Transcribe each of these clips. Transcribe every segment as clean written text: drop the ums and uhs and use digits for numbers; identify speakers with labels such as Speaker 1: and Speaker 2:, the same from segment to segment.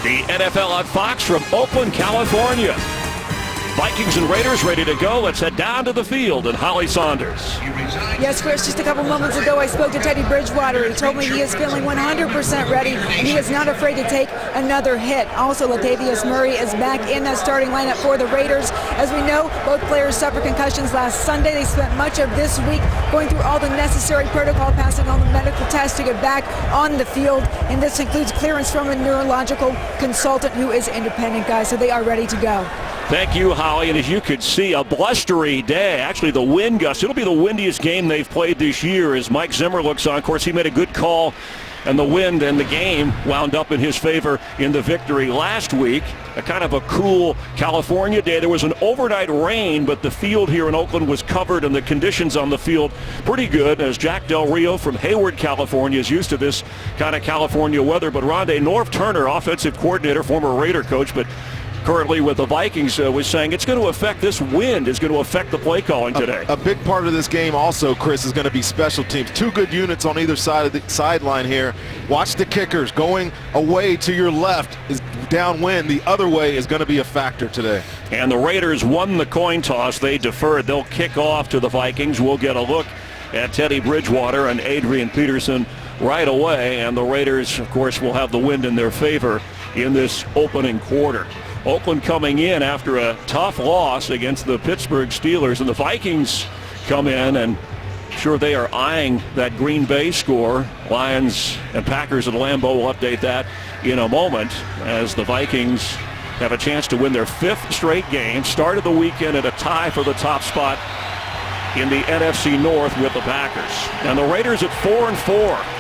Speaker 1: The NFL on Fox from Oakland, California. Vikings and Raiders ready to go. Let's head down to the field and Holly Saunders.
Speaker 2: Yes, Chris, just a couple moments ago I spoke to Teddy Bridgewater. He told me he is feeling 100% ready and he is not afraid to take another hit. Also, Latavius Murray is back in that starting lineup for the Raiders. As we know, both players suffered concussions last Sunday. They spent much of this week going through all the necessary protocol, passing all the medical tests to get back on the field. And this includes clearance from a neurological consultant who is independent, guys, so they are ready to go.
Speaker 1: Thank you, Holly. And as you could see, a blustery day. Actually, the wind gust. It'll be the windiest game they've played this year as Mike Zimmer looks on. Of course, he made a good call, and the wind and the game wound up in his favor in the victory last week. A kind of a cool California day. There was an overnight rain, but the field here in Oakland was covered, and the conditions on the field pretty good, as Jack Del Rio from Hayward, California, is used to this kind of California weather. But Rondé North Turner, offensive coordinator, former Raider coach, but currently with the Vikings, was saying it's going to affect, this wind is going to affect the play calling today.
Speaker 3: A big part of this game also, Chris, is going to be special teams. Two good units on either side of the sideline here. Watch the kickers. Going away to your left is downwind. The other way is going to be a factor today.
Speaker 1: And the Raiders won the coin toss. They deferred. They'll kick off to the Vikings. We'll get a look at Teddy Bridgewater and Adrian Peterson right away. And the Raiders, of course, will have the wind in their favor in this opening quarter. Oakland coming in after a tough loss against the Pittsburgh Steelers, and the Vikings come in, and sure they are eyeing that Green Bay score. Lions and Packers at Lambeau will update that in a moment as the Vikings have a chance to win their fifth straight game. Started the weekend at a tie for the top spot in the NFC North with the Packers. And the Raiders at 4-4.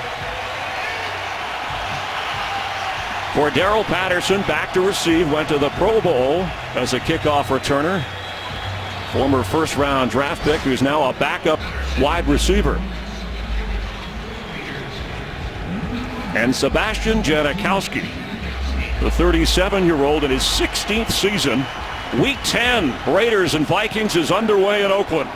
Speaker 1: Cordero Patterson back to receive, went to the Pro Bowl as a kickoff returner. Former first-round draft pick who's now a backup wide receiver. And Sebastian Janikowski, the 37-year-old in his 16th season. Week 10, Raiders and Vikings is underway in Oakland.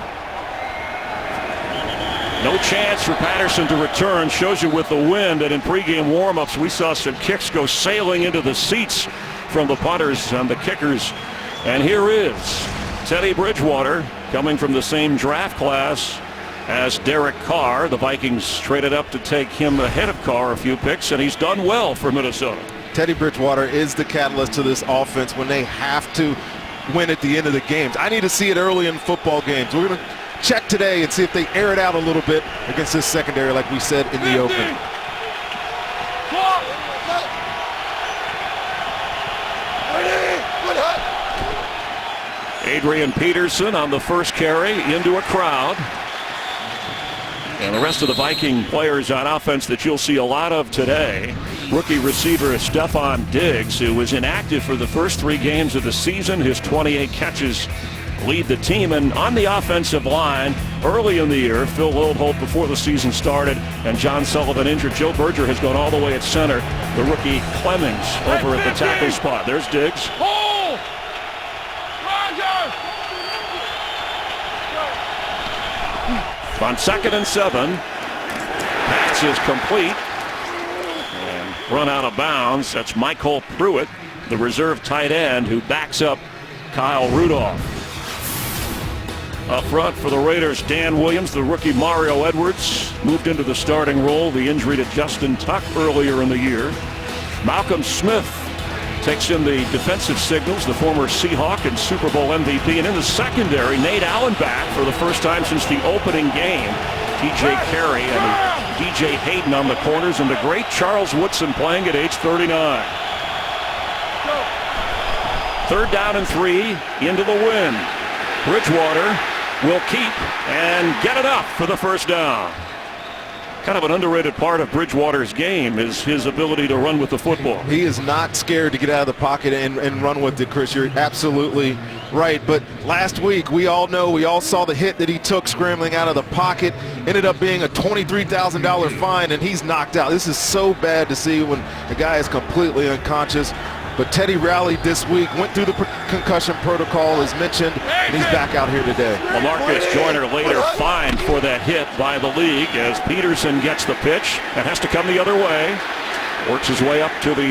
Speaker 1: No chance for Patterson to return. Shows you with the wind, and in pregame warm-ups we saw some kicks go sailing into the seats from the punters and the kickers. And here is Teddy Bridgewater, coming from the same draft class as Derek Carr. The Vikings traded up to take him ahead of Carr a few picks, and he's done well for Minnesota.
Speaker 3: Teddy Bridgewater is the catalyst to this offense when they have to win at the end of the games. I need to see it early in football games. We're going to check today and see if they air it out a little bit against this secondary, like we said in the open.
Speaker 1: Adrian Peterson on the first carry into a crowd. And the rest of the Viking players on offense that you'll see a lot of today. Rookie receiver Stephon Diggs, who was inactive for the first 3 games of the season. His 28 catches lead the team. And on the offensive line, early in the year, Phil Lilholt before the season started, and John Sullivan injured. Joe Berger has gone all the way at center. The rookie Clemmings over at the tackle spot. There's Diggs.
Speaker 4: Hold! Roger!
Speaker 1: On 2nd and 7, pass is complete and run out of bounds. That's Michael Pruitt, the reserve tight end, who backs up Kyle Rudolph. Up front for the Raiders, Dan Williams. The rookie Mario Edwards moved into the starting role. The injury to Justin Tuck earlier in the year. Malcolm Smith takes in the defensive signals, the former Seahawk and Super Bowl MVP. And in the secondary, Nate Allen back for the first time since the opening game. DJ Carey and DJ Hayden on the corners, and the great Charles Woodson playing at age 39. 3rd down and 3 into the wind. Bridgewater will keep and get enough for the first down. Kind of an underrated part of Bridgewater's game is his ability to run with the football.
Speaker 3: He is not scared to get out of the pocket and run with it, Chris. You're absolutely right. But last week, we all saw the hit that he took scrambling out of the pocket. Ended up being a $23,000 fine, and he's knocked out. This is so bad to see when a guy is completely unconscious. But Teddy rallied this week, went through the concussion protocol as mentioned, and he's back out here today.
Speaker 1: Lamarcus Joyner later fined for that hit by the league as Peterson gets the pitch and has to come the other way. Works his way up to the